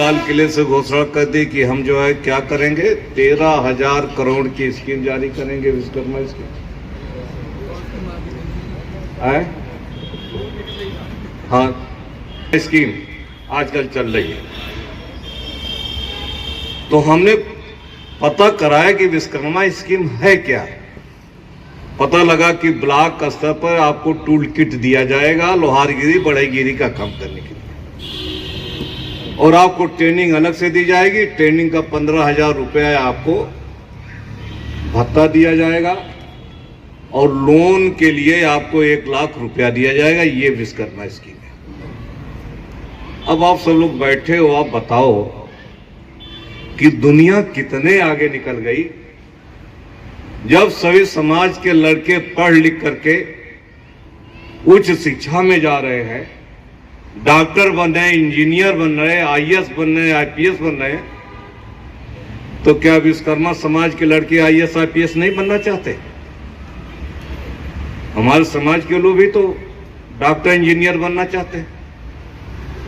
लाल किले से घोषणा कर दी कि हम जो है क्या करेंगे, 13,000 करोड़ की स्कीम जारी करेंगे विश्वकर्मा स्कीम है। हाँ, स्कीम आजकल चल रही है। तो हमने पता कराया कि विश्वकर्मा स्कीम है क्या। पता लगा कि ब्लॉक स्तर पर आपको टूल किट दिया जाएगा लोहारगिरी बढ़ईगिरी का काम करने के लिए, और आपको ट्रेनिंग अलग से दी जाएगी। ट्रेनिंग का 15,000 रुपया आपको भत्ता दिया जाएगा, और लोन के लिए आपको 1 लाख रुपया दिया जाएगा। ये विश्वकर्मा स्कीम है। अब आप सब लोग बैठे हो, आप बताओ कि दुनिया कितने आगे निकल गई जब सभी समाज के लड़के पढ़ लिख करके उच्च शिक्षा में जा रहे हैं, डॉक्टर बन रहे हैं, इंजीनियर बन रहे हैं, आईएएस बन रहे हैं, आईपीएस बन रहे हैं। तो क्या विश्वकर्मा समाज के लड़के आईएएस आईपीएस नहीं बनना चाहते? हमारे समाज के लोग भी तो डॉक्टर इंजीनियर बनना चाहते हैं।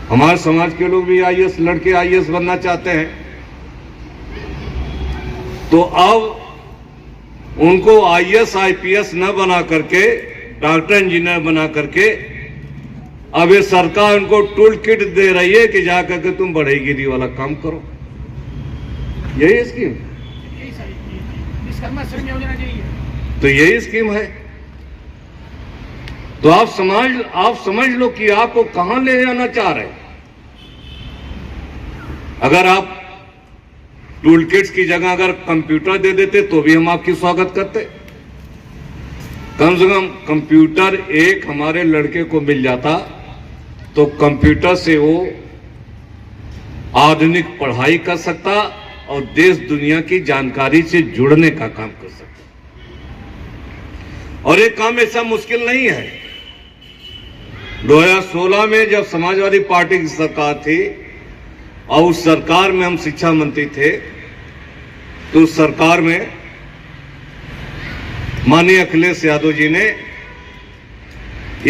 हमारे समाज के लोग भी आईएएस लड़के आईएएस बनना चाहते हैं। तो अब उनको आईएएस आईपीएस न बना करके डॉक्टर इंजीनियर बना करके अब ये सरकार उनको टूल किट दे रही है कि जाकर के तुम बढ़ईगिरी वाला काम करो। यही स्कीम, तो यही स्कीम है। तो आप समझ लो कि आपको कहां ले जाना चाह रहे हैं। अगर आप टूल किट्स की जगह अगर कंप्यूटर दे देते तो भी हम आपकी स्वागत करते। कम से कम कंप्यूटर एक हमारे लड़के को मिल जाता तो कंप्यूटर से वो आधुनिक पढ़ाई कर सकता और देश दुनिया की जानकारी से जुड़ने का काम कर सकता। और ये काम ऐसा मुश्किल नहीं है। 2016 में जब समाजवादी पार्टी की सरकार थी और उस सरकार में हम शिक्षा मंत्री थे, तो उस सरकार में माननीय अखिलेश यादव जी ने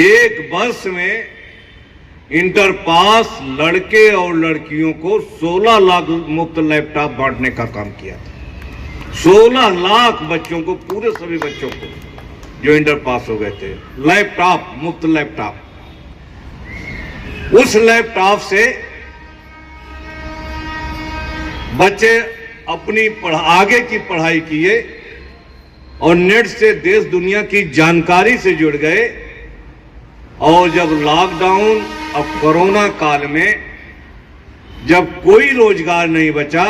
1 वर्ष में इंटर पास लड़के और लड़कियों को 16 लाख मुफ्त लैपटॉप बांटने का काम किया था। 16 लाख बच्चों को, पूरे सभी बच्चों को जो इंटर पास हो गए थे, लैपटॉप, मुफ्त लैपटॉप। उस लैपटॉप से बच्चे अपनी आगे की पढ़ाई किए और नेट से देश दुनिया की जानकारी से जुड़ गए। और जब लॉकडाउन, अब कोरोना काल में जब कोई रोजगार नहीं बचा,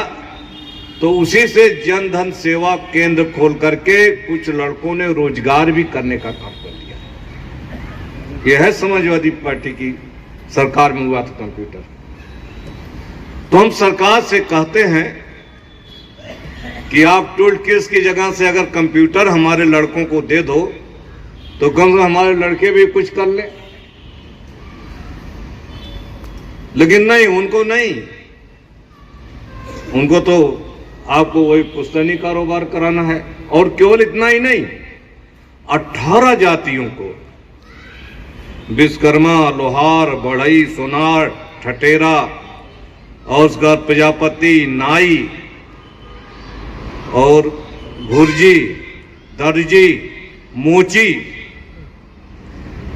तो उसी से जन धन सेवा केंद्र खोल करके कुछ लड़कों ने रोजगार भी करने का काम कर दिया। यह है समाजवादी पार्टी की सरकार में हुआ था कंप्यूटर। तो हम सरकार से कहते हैं कि आप टूल किट्स की जगह से अगर कंप्यूटर हमारे लड़कों को दे दो तो कम से कम हमारे लड़के भी कुछ कर ले। लेकिन नहीं, उनको नहीं, उनको तो आपको वही पुश्तैनी कारोबार कराना है। और केवल इतना ही नहीं, 18 जातियों को, विश्वकर्मा, लोहार, बढ़ई, सोनार, ठटेरा और उसका प्रजापति, नाई और भुर्जी, दर्जी, मोची,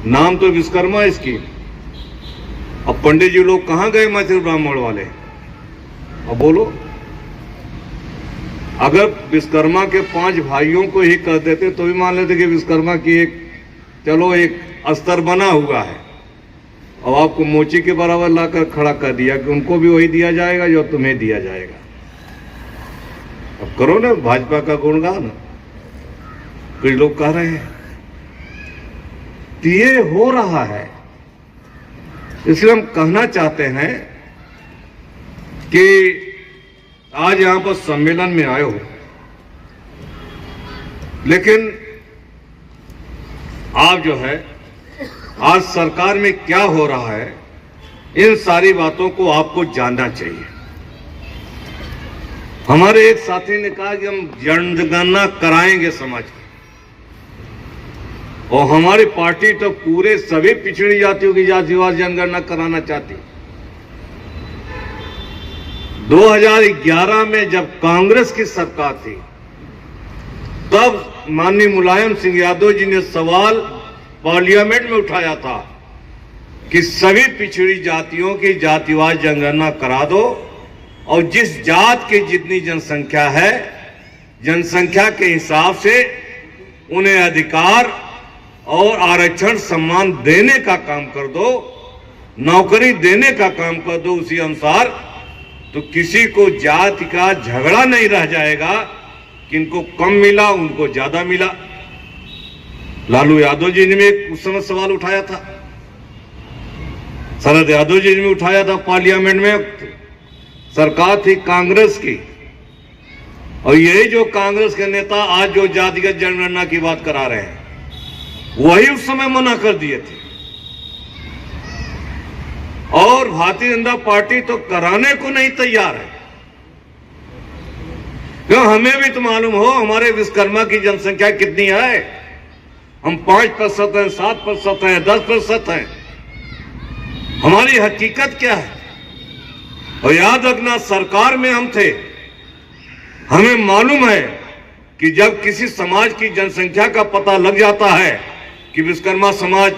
नाम तो विश्वकर्मा इसकी। अब पंडित जी लोग कहां गए मैथिल ब्राह्मण वाले? अब बोलो, अगर विश्वकर्मा के 5 भाइयों को ही कर देते तो भी मान लेते कि विश्वकर्मा की एक स्तर बना हुआ है। अब आपको मोची के बराबर लाकर खड़ा कर दिया कि उनको भी वही दिया जाएगा जो तुम्हें दिया जाएगा। अब करो ना भाजपा का गुणगान, कुछ लोग कह रहे हैं। तो ये हो रहा है। इसलिए हम कहना चाहते हैं कि आज यहां पर सम्मेलन में आए हो, लेकिन आप जो है आज सरकार में क्या हो रहा है, इन सारी बातों को आपको जानना चाहिए। हमारे एक साथी ने कहा कि हम जनगणना कराएंगे समाज की, और हमारी पार्टी तो पूरे सभी पिछड़ी जातियों की जातिवार जनगणना कराना चाहती। 2011 में जब कांग्रेस की सरकार थी, तब माननीय मुलायम सिंह यादव जी ने सवाल पार्लियामेंट में उठाया था कि सभी पिछड़ी जातियों की जातिवार जनगणना करा दो और जिस जात की जितनी जनसंख्या है, जनसंख्या के हिसाब से उन्हें अधिकार और आरक्षण सम्मान देने का काम कर दो, नौकरी देने का काम कर दो उसी अनुसार, तो किसी को जाति का झगड़ा नहीं रह जाएगा कि इनको कम मिला उनको ज्यादा मिला। लालू यादव जी ने भी उस समय सवाल उठाया था, शरद यादव जी ने भी उठाया था पार्लियामेंट में। सरकार थी कांग्रेस की, और यही जो कांग्रेस के नेता आज जो जातिगत जनगणना की बात करा रहे हैं, वही उस समय मना कर दिए थे। और भारतीय जनता पार्टी तो कराने को नहीं तैयार है, क्यों? हमें भी तो मालूम हो हमारे विश्वकर्मा की जनसंख्या कितनी है। हम 5% हैं, 7% हैं, 10% हैं। हमारी हकीकत क्या है? और याद रखना, सरकार में हम थे, हमें मालूम है कि जब किसी समाज की जनसंख्या का पता लग जाता है कि विश्वकर्मा समाज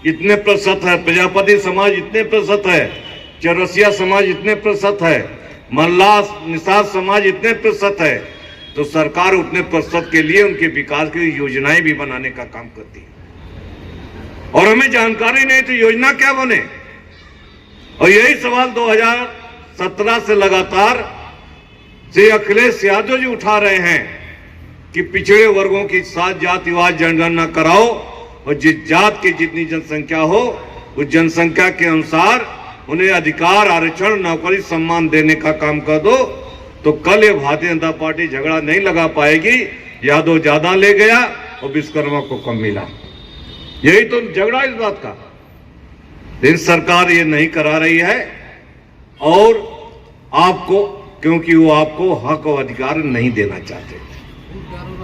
इतने प्रतिशत है, प्रजापति समाज इतने प्रतिशत है, चौरसिया समाज इतने प्रतिशत है, मल्लाह निषाद समाज इतने प्रतिशत है, तो सरकार उतने प्रतिशत के लिए उनके विकास की योजनाएं भी बनाने का काम करती है। और हमें जानकारी नहीं तो योजना क्या बने। और यही सवाल 2017 से लगातार श्री अखिलेश यादव जी उठा रहे हैं कि पिछड़े वर्गों की साथ जातिवार जनगणना कराओ और जिस जात की जितनी जनसंख्या हो उस जनसंख्या के अनुसार उन्हें अधिकार, आरक्षण, नौकरी, सम्मान देने का काम कर दो, तो कल ये भारतीय जनता पार्टी झगड़ा नहीं लगा पाएगी। यादव ज्यादा ले गया और विश्वकर्मा को कम मिला, यही तो झगड़ा इस बात का। लेकिन सरकार ये नहीं करा रही है, और आपको, क्योंकि वो आपको हक और अधिकार नहीं देना चाहते।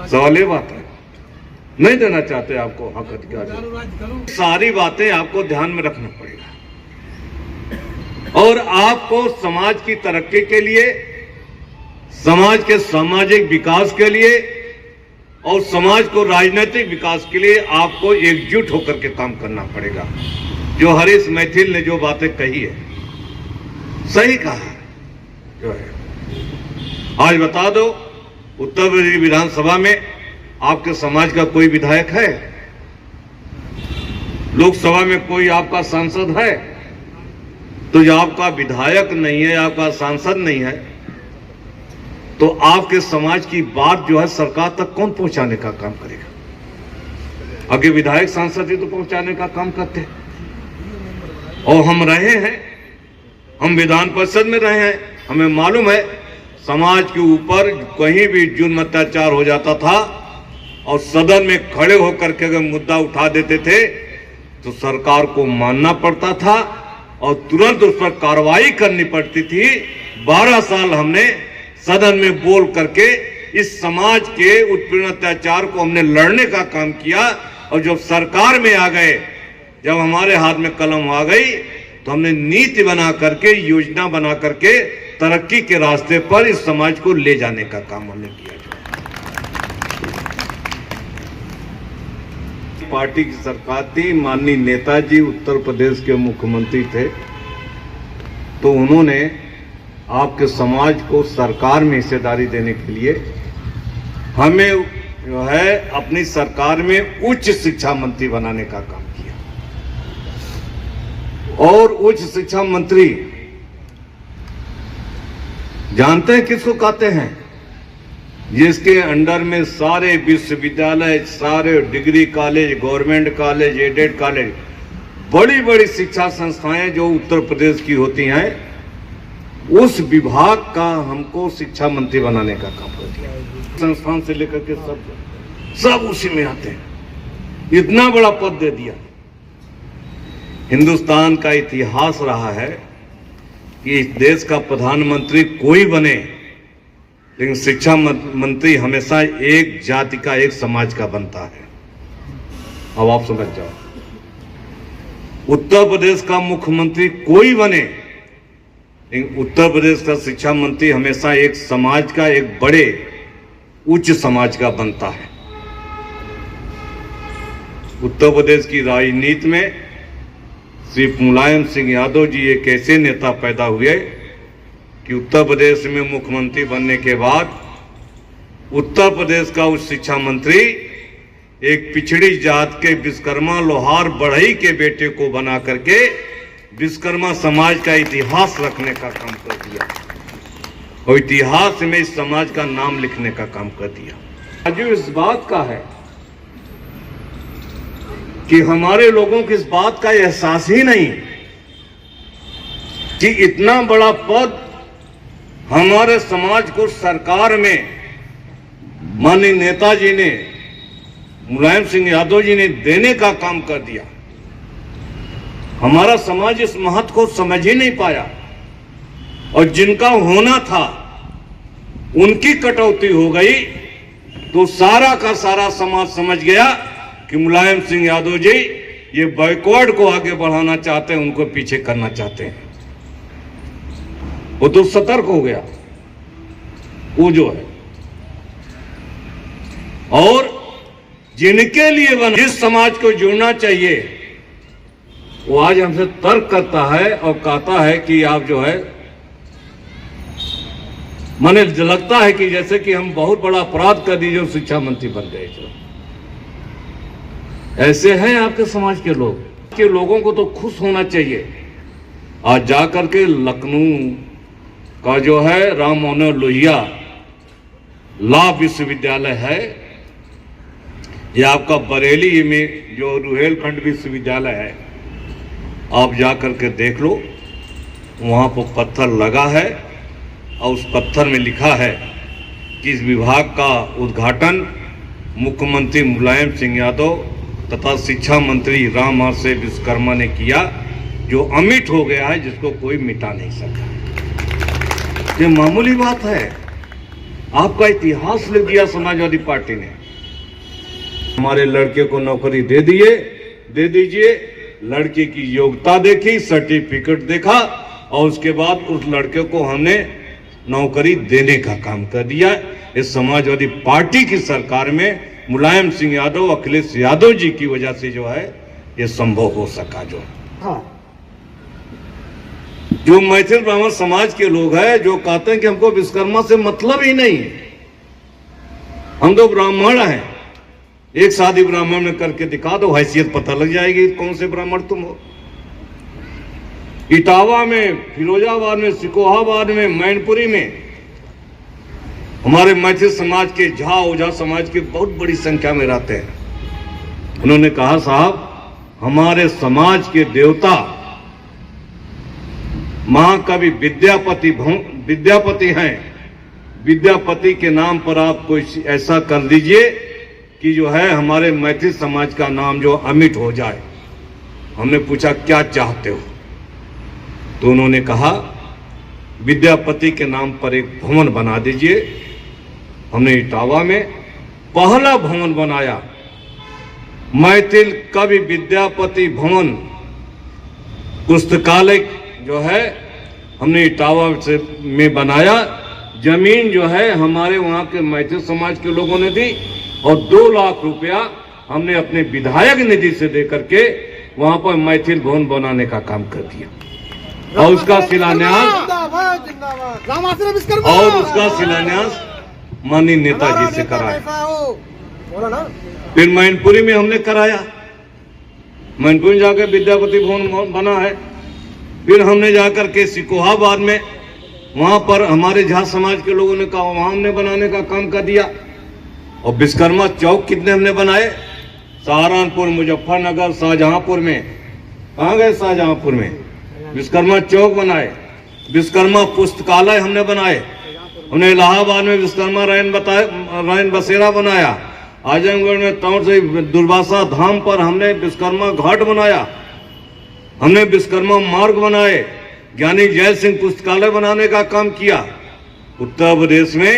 सवाल ये बात है, नहीं देना चाहते आपको हक अधिकार। सारी बातें आपको ध्यान में रखना पड़ेगा, और आपको समाज की तरक्की के लिए, समाज के सामाजिक विकास के लिए और समाज को राजनीतिक विकास के लिए आपको एकजुट होकर के काम करना पड़ेगा। जो हरीश मैथिल ने जो बातें कही है, सही कहा है। जो है, आज बता दो, उत्तर प्रदेश विधानसभा में आपके समाज का कोई विधायक है? लोकसभा में कोई आपका सांसद है? तो जो आपका विधायक नहीं है, आपका सांसद नहीं है, तो आपके समाज की बात जो है सरकार तक कौन पहुंचाने का काम करेगा? आगे विधायक सांसद ही तो पहुंचाने का काम करते हैं। और हम रहे हैं, हम विधान परिषद में रहे हैं, हमें मालूम है समाज के ऊपर कहीं भी जुल्म अत्याचार हो जाता था और सदन में खड़े होकर के अगर मुद्दा उठा देते थे तो सरकार को मानना पड़ता था और तुरंत उस पर कार्रवाई करनी पड़ती थी। 12 साल हमने सदन में बोल करके इस समाज के उत्पीड़न अत्याचार को हमने लड़ने का काम किया, और जब सरकार में आ गए, जब हमारे हाथ में कलम आ गई, तो हमने नीति बना करके, योजना बना करके तरक्की के रास्ते पर इस समाज को ले जाने का काम हमने किया। पार्टी की सरकार थी, माननीय नेताजी उत्तर प्रदेश के मुख्यमंत्री थे, तो उन्होंने आपके समाज को सरकार में हिस्सेदारी देने के लिए हमें जो है अपनी सरकार में उच्च शिक्षा मंत्री बनाने का काम किया। और उच्च शिक्षा मंत्री जानते हैं किसको कहते हैं? जिसके अंडर में सारे विश्वविद्यालय, सारे degree college, government college, added college, बड़ी बड़ी शिक्षा संस्थाएं जो उत्तर प्रदेश की होती हैं, उस विभाग का हमको शिक्षा मंत्री बनाने का काम कर दिया। संस्थान से लेकर के सब उसी में आते हैं। इतना बड़ा पद दे दिया। हिंदुस्तान का इतिहास रहा है कि इस देश का प्रधानमंत्री कोई बने, लेकिन शिक्षा मंत्री हमेशा एक जाति का, एक समाज का बनता है। अब आप समझ जाओ, उत्तर प्रदेश का मुख्यमंत्री कोई बने, लेकिन उत्तर प्रदेश का शिक्षा मंत्री हमेशा एक समाज का, एक बड़े उच्च समाज का बनता है। उत्तर प्रदेश की राजनीति में श्री मुलायम सिंह यादव जी एक ऐसे नेता पैदा हुए कि उत्तर प्रदेश में मुख्यमंत्री बनने के बाद उत्तर प्रदेश का उच्च शिक्षा मंत्री एक पिछड़ी जात के विश्वकर्मा लोहार बढ़ई के बेटे को बना करके विश्वकर्मा समाज का इतिहास रखने का काम कर दिया और इतिहास में इस समाज का नाम लिखने का काम कर दिया। आज इस बात का है कि हमारे लोगों को इस बात का एहसास ही नहीं कि इतना बड़ा पद हमारे समाज को सरकार में माननीय नेताजी ने, मुलायम सिंह यादव जी ने देने का काम कर दिया। हमारा समाज इस महत्व को समझ ही नहीं पाया और जिनका होना था उनकी कटौती हो गई तो सारा का सारा समाज समझ गया कि मुलायम सिंह यादव जी ये बैकवर्ड को आगे बढ़ाना चाहते हैं, उनको पीछे करना चाहते हैं। वो तो सतर्क हो गया वो जो है। और जिनके लिए बना, जिस समाज को जुड़ना चाहिए, वो आज हमसे तर्क करता है और कहता है कि आप जो है, मने लगता है कि जैसे कि हम बहुत बड़ा अपराध कर दिए जो शिक्षा मंत्री बन गए। जो ऐसे हैं आपके समाज के लोग, के लोगों को तो खुश होना चाहिए। आज जाकर के लखनऊ का जो है राम मनोहर लोहिया लॉ विश्वविद्यालय है, यह आपका बरेली में जो रुहेलखंड विश्वविद्यालय है, आप जाकर के देख लो, वहाँ पर पत्थर लगा है और उस पत्थर में लिखा है कि इस विभाग का उद्घाटन मुख्यमंत्री मुलायम सिंह यादव तथा शिक्षा मंत्री राम आरसे विश्वकर्मा ने किया, जो अमिट हो गया है, जिसको कोई मिटा नहीं सका। ये मामूली बात है। आपका इतिहास लिख दिया समाजवादी पार्टी ने। हमारे लड़के को नौकरी दे दीजिए। लड़के की योग्यता देखी, सर्टिफिकेट देखा और उसके बाद उस लड़के को हमने नौकरी देने का काम कर दिया। इस समाजवादी पार्टी की सरकार में मुलायम सिंह यादव, अखिलेश यादव जी की वजह से जो है ये संभव हो सका। जो जो मैथिल ब्राह्मण समाज के लोग हैं जो कहते हैं कि हमको विश्वकर्मा से मतलब ही नहीं, हम तो ब्राह्मण हैं, एक शादी ब्राह्मण में करके दिखा दो, हैसियत पता लग जाएगी कौन से ब्राह्मण तुम हो। इटावा में, फिरोजाबाद में, सिकोहाबाद में, मैनपुरी में हमारे मैथिल समाज के झा ओझा समाज के बहुत बड़ी संख्या में रहते हैं। उन्होंने कहा साहब हमारे समाज के देवता महाकवि विद्यापति हैं, विद्यापति के नाम पर आप कोई ऐसा कर दीजिए कि जो है हमारे मैथिल समाज का नाम जो अमिट हो जाए। हमने पूछा क्या चाहते हो, तो उन्होंने कहा विद्यापति के नाम पर एक भवन बना दीजिए। हमने इटावा में पहला भवन बनाया, मैथिल कवि विद्यापति भवन पुस्तकालय जो है हमने इटावा से में बनाया। जमीन जो है हमारे वहां के मैथिल समाज के लोगों ने दी और 2 लाख रुपया हमने अपने विधायक निधि से देकर के वहां पर मैथिल भवन बनाने का काम कर दिया और उसका शिलान्यास माननीय नेताजी से कराया। फिर मैनपुरी में हमने कराया, मैनपुरी जाकर विद्यापति भवन बना है। फिर हमने जाकर के सिकोहाबाद में वहां पर हमारे झा समाज के लोगों ने कहा, वहां हमने बनाने का काम कर दिया। और विश्वकर्मा चौक कितने हमने बनाए, सहारनपुर, मुजफ्फरनगर, शाहजहांपुर में। कहाँ गए शाहजहांपुर में? विश्वकर्मा चौक बनाए। विश्वकर्मा पुस्तकालय हमने बनाए। हमने इलाहाबाद में विश्वकर्मा रैन बसेरा बनाया। आजमगढ़ में तौर से दुर्वासा धाम पर हमने विश्वकर्मा घाट बनाया। हमने विश्वकर्मा मार्ग बनाए। ज्ञानी जय सिंह पुस्तकालय बनाने का काम किया। उत्तर प्रदेश में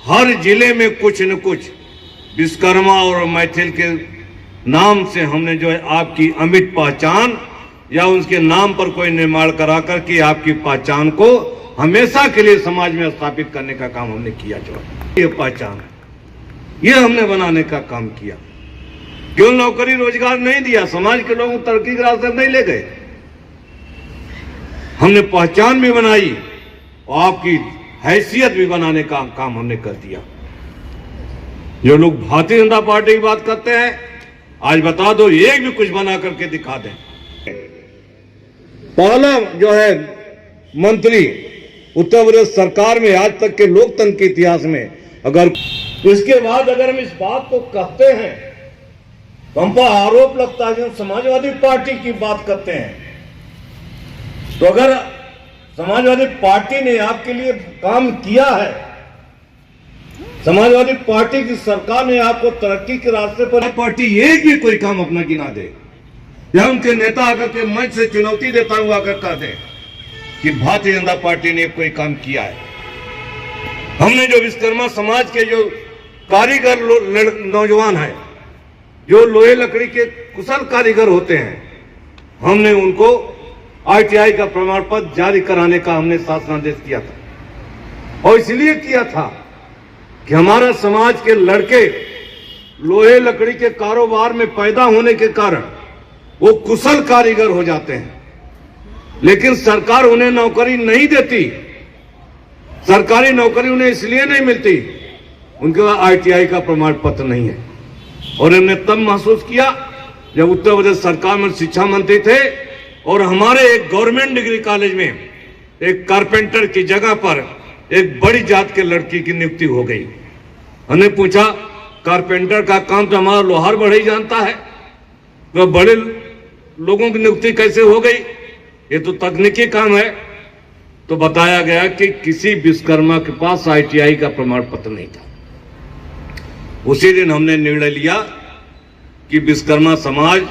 हर जिले में कुछ न कुछ विश्वकर्मा और मैथिल के नाम से हमने जो है आपकी अमिट पहचान या उसके नाम पर कोई निर्माण करा करके आपकी पहचान को हमेशा के लिए समाज में स्थापित करने का काम हमने किया। जो ये पहचान ये हमने बनाने का काम किया। क्यों नौकरी रोजगार नहीं दिया, समाज के लोगों को तरक्की के रास्ते नहीं ले गए, हमने पहचान भी बनाई और आपकी हैसियत भी बनाने का काम हमने कर दिया। जो लोग भारतीय जनता पार्टी की बात करते हैं, आज बता दो एक भी कुछ बना करके दिखा दें। पहला जो है मंत्री उत्तर प्रदेश सरकार में आज तक के लोकतंत्र के इतिहास में, अगर इसके बाद अगर हम इस बात को कहते हैं तो हम पर आरोप लगता है कि हम समाजवादी पार्टी की बात करते हैं। तो अगर समाजवादी पार्टी ने आपके लिए काम किया है, समाजवादी पार्टी की सरकार ने आपको तरक्की के रास्ते पर, पार्टी एक भी कोई काम अपना गिना दे या उनके नेता आकर के मंच से चुनौती देता हुआ आकर कह दे कि भारतीय जनता पार्टी ने कोई काम किया है। हमने जो विश्वकर्मा समाज के जो कारीगर नौजवान हैं, जो लोहे लकड़ी के कुशल कारीगर होते हैं, हमने उनको ITI का प्रमाण पत्र जारी कराने का हमने शासनादेश किया था। और इसलिए किया था कि हमारा समाज के लड़के लोहे लकड़ी के कारोबार में पैदा होने के कारण वो कुशल कारीगर हो जाते हैं, लेकिन सरकार उन्हें नौकरी नहीं देती। सरकारी नौकरी उन्हें इसलिए नहीं मिलती, उनके पास ITI का प्रमाण पत्र नहीं है। और हमने तब महसूस किया जब उत्तर प्रदेश सरकार में शिक्षा मंत्री थे और हमारे एक गवर्नमेंट डिग्री कॉलेज में एक कारपेंटर की जगह पर एक बड़ी जात के लड़की की नियुक्ति हो गई। हमने पूछा, कारपेंटर का काम तो हमारा लोहार बढ़ई जानता है, तो बड़े लोगों की नियुक्ति कैसे हो गई? ये तो तकनीकी काम है। तो बताया गया कि किसी विश्वकर्मा के पास ITI का प्रमाण पत्र नहीं था। उसी दिन हमने निर्णय लिया कि विश्वकर्मा समाज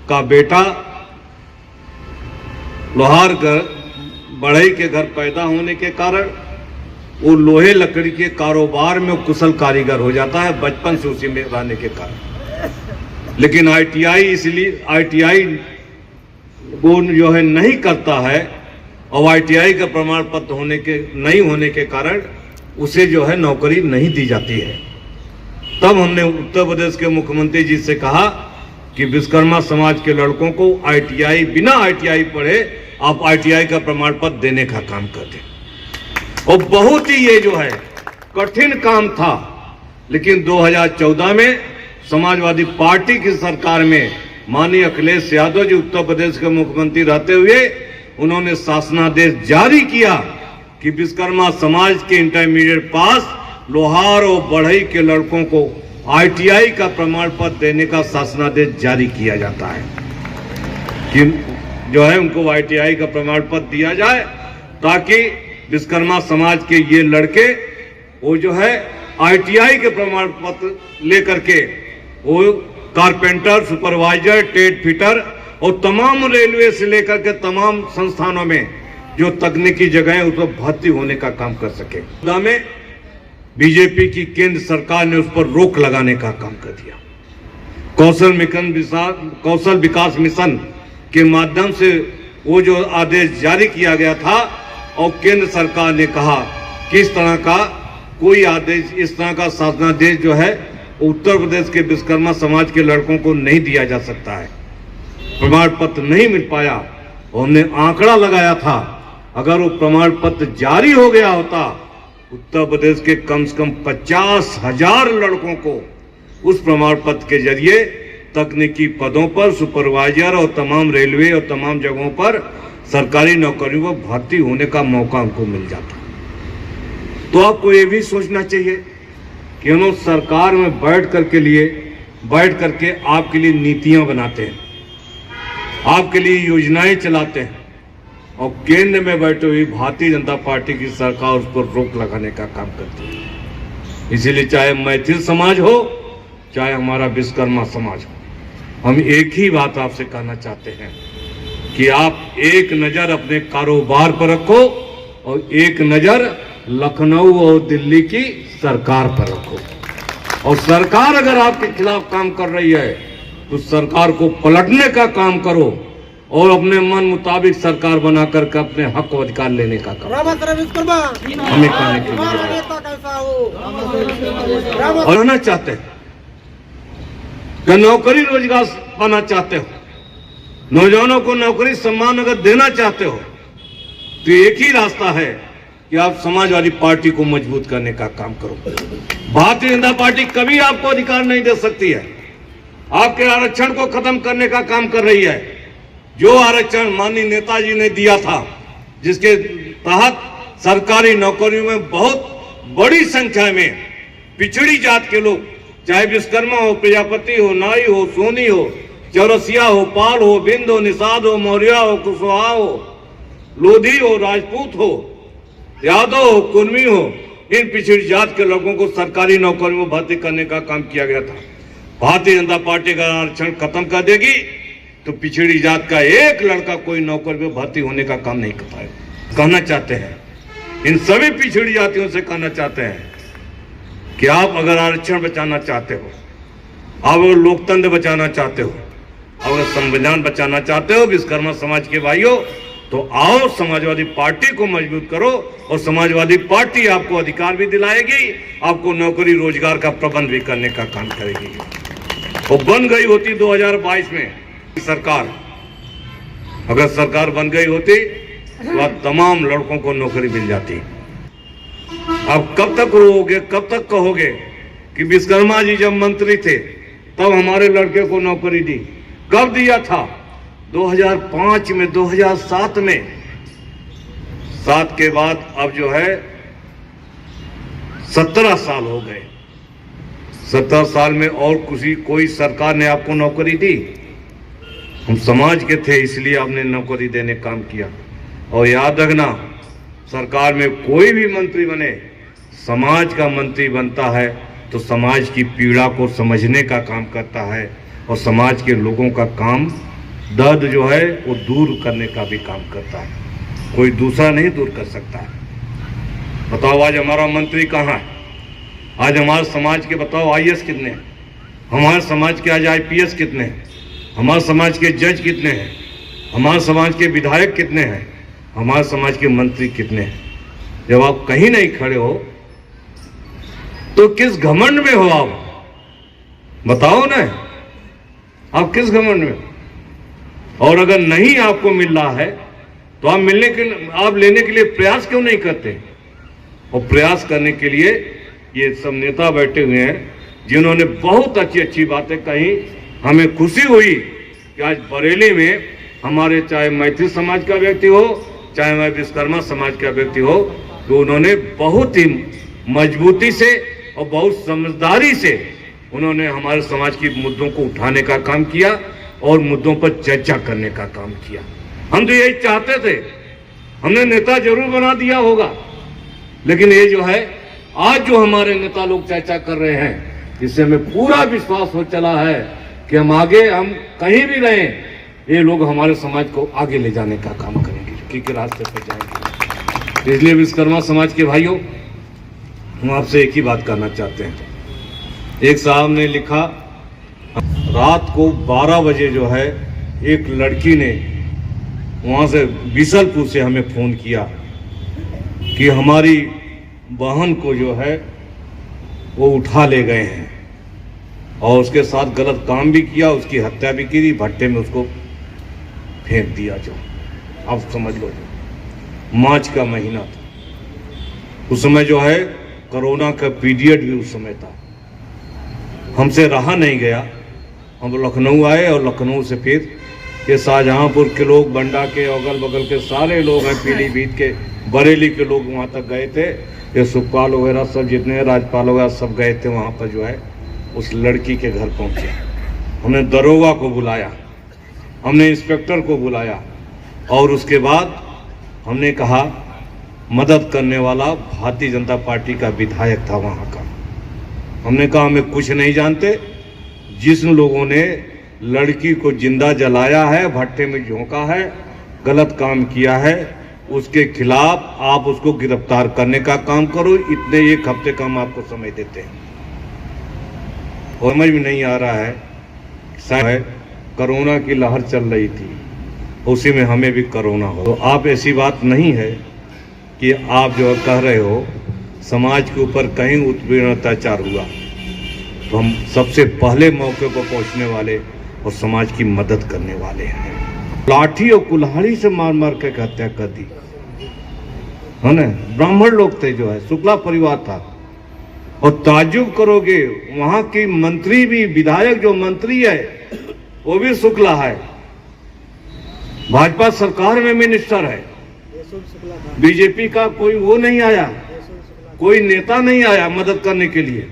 का बेटा लोहार बढ़ई के घर पैदा होने के कारण वो लोहे लकड़ी के कारोबार में कुशल कारीगर हो जाता है, बचपन से उसी में रहने के कारण। लेकिन ITI इसलिए ITI वो जो है नहीं करता है, और ITI का प्रमाण पत्र नहीं होने के कारण उसे जो है नौकरी नहीं दी जाती है। तब हमने उत्तर प्रदेश के मुख्यमंत्री जी से कहा कि विश्वकर्मा समाज के लड़कों को ITI बिना ITI पढ़े आप ITI का प्रमाण पत्र देने का काम कर दें। और बहुत ही ये जो है कठिन काम था, लेकिन 2014 में समाजवादी पार्टी की सरकार में माननीय अखिलेश यादव जी उत्तर प्रदेश के मुख्यमंत्री रहते हुए उन्होंने शासनादेश जारी किया कि विश्वकर्मा समाज के इंटरमीडिएट पास लोहार और बढ़ई के लड़कों को ITI का प्रमाण पत्र देने का शासनादेश जारी किया जाता है कि जो है उनको ITI का प्रमाण पत्र दिया जाए, ताकि विश्वकर्मा समाज के ये लड़के वो जो है ITI के प्रमाण पत्र लेकर के वो कारपेंटर, सुपरवाइजर, टेट फिटर और तमाम रेलवे से लेकर के तमाम संस्थानों में जो तकनीकी जगह है उस पर भर्ती होने का काम कर सके। में बीजेपी की केंद्र सरकार ने उस पर रोक लगाने का काम कर दिया। कौशल विकास मिशन के माध्यम से वो जो आदेश जारी किया गया था, और केंद्र सरकार ने कहा कि इस तरह का कोई आदेश, इस तरह का शासनादेश जो है उत्तर प्रदेश के विश्वकर्मा समाज के लड़कों को नहीं दिया जा सकता है। प्रमाण पत्र नहीं मिल पाया। और हमने आंकड़ा लगाया था, अगर वो प्रमाण पत्र जारी हो गया होता, उत्तर प्रदेश के कम से कम 50,000 लड़कों को उस प्रमाण पत्र के जरिए तकनीकी पदों पर, सुपरवाइजर और तमाम रेलवे और तमाम जगहों पर सरकारी नौकरियों में भर्ती होने का मौका उनको मिल जाता। तो आपको ये भी सोचना चाहिए कि हम लोग सरकार में बैठ करके आपके लिए नीतियां बनाते हैं, आपके लिए योजनाएं चलाते हैं, और केंद्र में बैठे हुई भारतीय जनता पार्टी की सरकार उस पर रोक लगाने का काम करती है। इसीलिए चाहे मैथिल समाज हो, चाहे हमारा विश्वकर्मा समाज हो, हम एक ही बात आपसे कहना चाहते हैं कि आप एक नजर अपने कारोबार पर रखो और एक नजर लखनऊ और दिल्ली की सरकार पर रखो। और सरकार अगर आपके खिलाफ काम कर रही है तो सरकार को पलटने का काम करो, और अपने मन मुताबिक सरकार बना करके अपने हक और अधिकार लेने का काम हमें करने के लिए और रहना चाहते हैं कि नौकरी रोजगार पाना चाहते हो, नौजवानों को नौकरी सम्मान अगर देना चाहते हो तो एक ही रास्ता है कि आप समाजवादी पार्टी को मजबूत करने का काम करो। भारतीय जनता पार्टी कभी आपको अधिकार नहीं दे सकती है, आपके आरक्षण को खत्म करने का काम कर रही है। जो आरक्षण माननीय नेताजी ने दिया था, जिसके तहत सरकारी नौकरियों में बहुत बड़ी संख्या में पिछड़ी जात के लोग, चाहे विश्वकर्मा हो, प्रजापति हो, नाई हो, सोनी हो, चौरसिया हो, पाल हो, बिंद हो, निषाद हो, मौर्य हो, कुशवाहा हो, लोधी हो, राजपूत हो, यादव हो, कुर्मी हो, इन पिछड़ी जात के लोगों को सरकारी नौकरी में भर्ती करने का काम किया गया था। भारतीय जनता पार्टी का आरक्षण खत्म कर देगी तो पिछड़ी जात का एक लड़का कोई नौकरी में भर्ती होने का काम नहीं कर पाएगा। कहना चाहते हैं, इन सभी पिछड़ी जातियों से कहना चाहते हैं कि आप अगर आरक्षण बचाना चाहते हो, आप अगर लोकतंत्र बचाना चाहते हो, अगर संविधान बचाना चाहते हो विश्वकर्मा समाज के भाइयों, तो आओ समाजवादी पार्टी को मजबूत करो और समाजवादी पार्टी आपको अधिकार भी दिलाएगी, आपको नौकरी रोजगार का प्रबंध भी करने का काम करेगी। वो बन गई होती 2022 में सरकार, अगर सरकार बन गई होती तो आज तमाम लड़कों को नौकरी मिल जाती। अब कब तक रोओगे, कब तक कहोगे कि विश्वकर्मा जी जब मंत्री थे तब हमारे लड़के को नौकरी दी? कब दिया था? 2005 में, 2007 में। 7 के बाद अब जो है 17 साल हो गए। 17 साल में और कोई सरकार ने आपको नौकरी दी? हम समाज के थे इसलिए आपने नौकरी देने काम किया। और याद रखना, सरकार में कोई भी मंत्री बने, समाज का मंत्री बनता है तो समाज की पीड़ा को समझने का काम करता है और समाज के लोगों का काम, दर्द जो है वो दूर करने का भी काम करता है। कोई दूसरा नहीं दूर कर सकता है। बताओ आज हमारा मंत्री कहाँ है? आज हमारे समाज के बताओ आईएएस कितने हैं? हमारे समाज के आज आईपीएस कितने हैं? हमारे समाज के जज कितने हैं? हमारे समाज के विधायक कितने हैं? हमारे समाज के मंत्री कितने हैं? जब आप कहीं नहीं खड़े हो तो किस घमंड में हो आप? बताओ ना, आप किस घमंड में? और अगर नहीं आपको मिल रहा है तो आप लेने के लिए प्रयास क्यों नहीं करते? और प्रयास करने के लिए ये सब नेता बैठे हुए हैं जिन्होंने बहुत अच्छी अच्छी बातें कही। हमें खुशी हुई कि आज बरेली में हमारे, चाहे मैथिल समाज का व्यक्ति हो, चाहे मैं विश्वकर्मा समाज का व्यक्ति हो, तो उन्होंने बहुत ही मजबूती से और बहुत समझदारी से उन्होंने हमारे समाज के मुद्दों को उठाने का काम किया और मुद्दों पर चर्चा करने का काम किया। हम तो यही चाहते थे, हमने नेता जरूर बना दिया होगा, लेकिन ये जो है आज जो हमारे नेता लोग चर्चा कर रहे हैं, इससे हमें पूरा विश्वास हो चला है कि हम आगे, हम कहीं भी रहें, ये लोग हमारे समाज को आगे ले जाने का काम करेंगे, क्योंकि रास्ते पर जाएंगे। इसलिए विश्वकर्मा समाज के भाइयों, हम आपसे एक ही बात करना चाहते हैं। एक साहब ने लिखा, रात को 12 बजे जो है एक लड़की ने वहाँ से बिसलपुर से हमें फ़ोन किया कि हमारी बहन को जो है वो उठा ले गए हैं और उसके साथ गलत काम भी किया, उसकी हत्या भी की, भट्टे में उसको फेंक दिया। जो आप समझ लो, जो मार्च का महीना था, उस समय जो है कोरोना का पीरियड भी उस समय था। हमसे रहा नहीं गया, हम लखनऊ आए और लखनऊ से फिर ये शाहजहांपुर के लोग, बंडा के, अगल बगल के सारे लोग हैं, पीलीभीत के, बरेली के लोग वहाँ तक गए थे। ये सुखपाल वगैरह सब जितने राजपाल वगैरह सब गए थे वहाँ पर जो है उस लड़की के घर पहुँचे। हमने दरोगा को बुलाया, हमने इंस्पेक्टर को बुलाया और उसके बाद हमने कहा, मदद करने वाला भारतीय जनता पार्टी का विधायक था वहाँ का। हमने कहा हमें कुछ नहीं जानते, जिन लोगों ने लड़की को जिंदा जलाया है, भट्टे में झोंका है, गलत काम किया है, उसके खिलाफ आप उसको गिरफ्तार करने का काम करो। इतने 1 हफ्ते का हम आपको समय देते हैं। और समझ में नहीं आ रहा है, शायद कोरोना की लहर चल रही थी, उसी में हमें भी कोरोना हो। तो आप ऐसी बात नहीं है कि आप जो कह रहे हो समाज के ऊपर कहीं उत्पीड़न अत्याचार हुआ, तो हम सबसे पहले मौके पर पहुंचने वाले और समाज की मदद करने वाले हैं। लाठी और कुल्हाड़ी से मार मार के हत्या कर दी है ना। ब्राह्मण लोग थे, जो है शुक्ला परिवार था। और ताज्जुब करोगे, वहां की मंत्री भी, विधायक जो मंत्री है वो भी शुक्ला है, भाजपा सरकार में मिनिस्टर है। बीजेपी का कोई वो नहीं आया, कोई नेता नहीं आया मदद करने के लिए,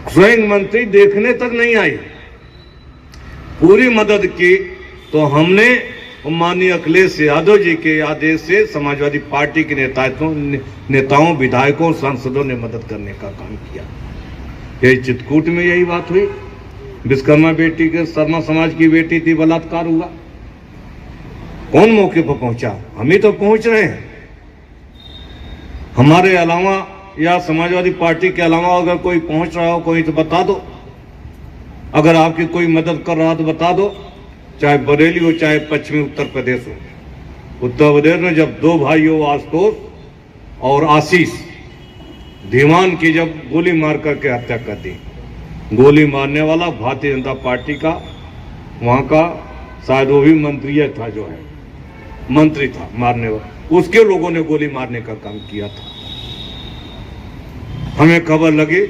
स्वयं मंत्री देखने तक नहीं आई। पूरी मदद की तो हमने माननीय अखिलेश यादव जी के आदेश से समाजवादी पार्टी के नेताओं, विधायकों, सांसदों ने मदद करने का काम किया। यही चित्रकूट में यही बात हुई, विश्वकर्मा बेटी के, शर्मा समाज की बेटी थी, बलात्कार हुआ। कौन मौके पर पहुंचा? हम ही तो पहुंच रहे हैं। हमारे अलावा या समाजवादी पार्टी के अलावा अगर कोई पहुंच रहा हो कोई, तो बता दो। अगर आपकी कोई मदद कर रहा तो बता दो, चाहे बरेली हो चाहे पश्चिमी उत्तर प्रदेश हो। उत्तर प्रदेश में जब दो भाइयों आशुतोष और आशीष धीमान की जब गोली मार करके हत्या कर दी, गोली मारने वाला भारतीय जनता पार्टी का वहां का शायद वो भी मंत्री था, जो है मंत्री था मारने वाला, उसके लोगों ने गोली मारने का काम किया था। हमें खबर लगी,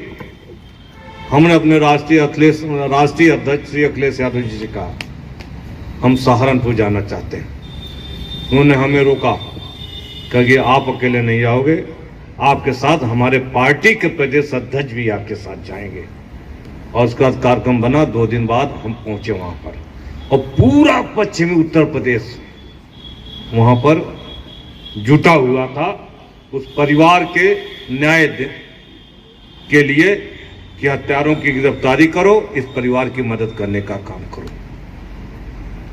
हमने अपने राष्ट्रीय अध्यक्ष श्री अखिलेश यादव जी से कहा हम सहारनपुर जाना चाहते हैं। उन्होंने हमें रोका, कहा आप अकेले नहीं जाओगे, आपके साथ हमारे पार्टी के प्रदेश अध्यक्ष भी आपके साथ जाएंगे। और उसका कार्यक्रम बना। 2 दिन बाद हम पहुंचे वहां पर, और पूरा पश्चिमी उत्तर प्रदेश वहां पर जुटा हुआ था उस परिवार के न्याय के लिए कि हत्यारों की गिरफ्तारी करो, इस परिवार की मदद करने का काम करो।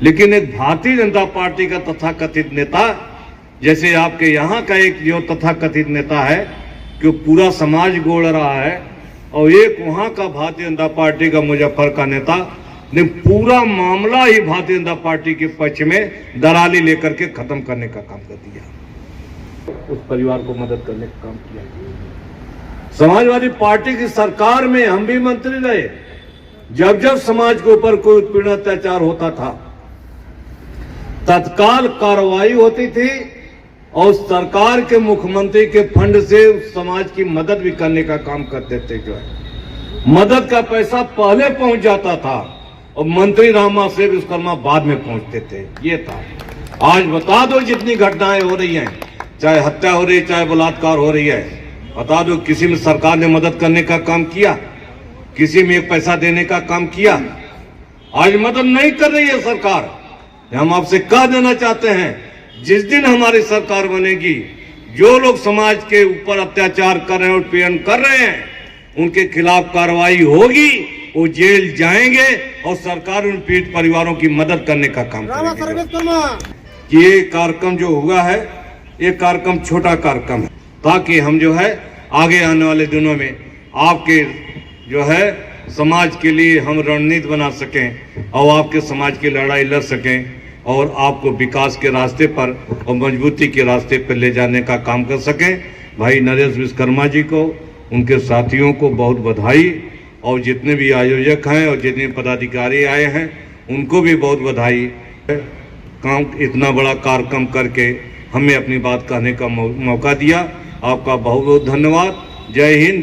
लेकिन एक भारतीय जनता पार्टी का तथाकथित नेता, जैसे आपके यहां का एक जो तथाकथित नेता है कि पूरा समाज गोड़ रहा है, और एक वहां का भारतीय जनता पार्टी का मुजफ्फर का नेता ने पूरा मामला ही भारतीय जनता पार्टी के पक्ष में दलाली लेकर के खत्म करने का काम कर दिया, उस परिवार को मदद करने का काम किया। समाजवादी पार्टी की सरकार में हम भी मंत्री रहे। जब जब समाज के ऊपर कोई उत्पीड़न अत्याचार होता था, तत्काल कार्रवाई होती थी, और सरकार के मुख्यमंत्री के फंड से उस समाज की मदद भी करने का काम करते थे। जो है मदद का पैसा पहले पहुंच जाता था, और मंत्री रामा से विश्वकर्मा बाद में पहुंचते थे। ये था। आज बता दो, जितनी घटनाएं हो रही हैं, चाहे हत्या हो रही है, चाहे बलात्कार हो रही है, बता दो किसी में सरकार ने मदद करने का काम किया? किसी में एक पैसा देने का काम किया? आज मदद नहीं कर रही है सरकार। हम आपसे कह देना चाहते हैं, जिस दिन हमारी सरकार बनेगी, जो लोग समाज के ऊपर अत्याचार कर रहे हैं, उत्पीड़न कर रहे हैं, उनके खिलाफ कार्रवाई होगी, वो जेल जाएंगे, और सरकार उन पीड़ित परिवारों की मदद करने का काम करेगी। ये कार्यक्रम जो हुआ है, ये कार्यक्रम छोटा कार्यक्रम है, ताकि हम जो है आगे आने वाले दिनों में आपके जो है समाज के लिए हम रणनीति बना सकें, और आपके समाज की लड़ाई लड़ सकें, और आपको विकास के रास्ते पर और मजबूती के रास्ते पर ले जाने का काम कर सकें। भाई नरेश विश्वकर्मा जी को, उनके साथियों को बहुत बधाई, और जितने भी आयोजक हैं और जितने पदाधिकारी आए हैं उनको भी बहुत बधाई। काम इतना बड़ा कार्यक्रम करके हमें अपनी बात कहने का मौका दिया। आपका बहुत बहुत धन्यवाद। जय हिंद।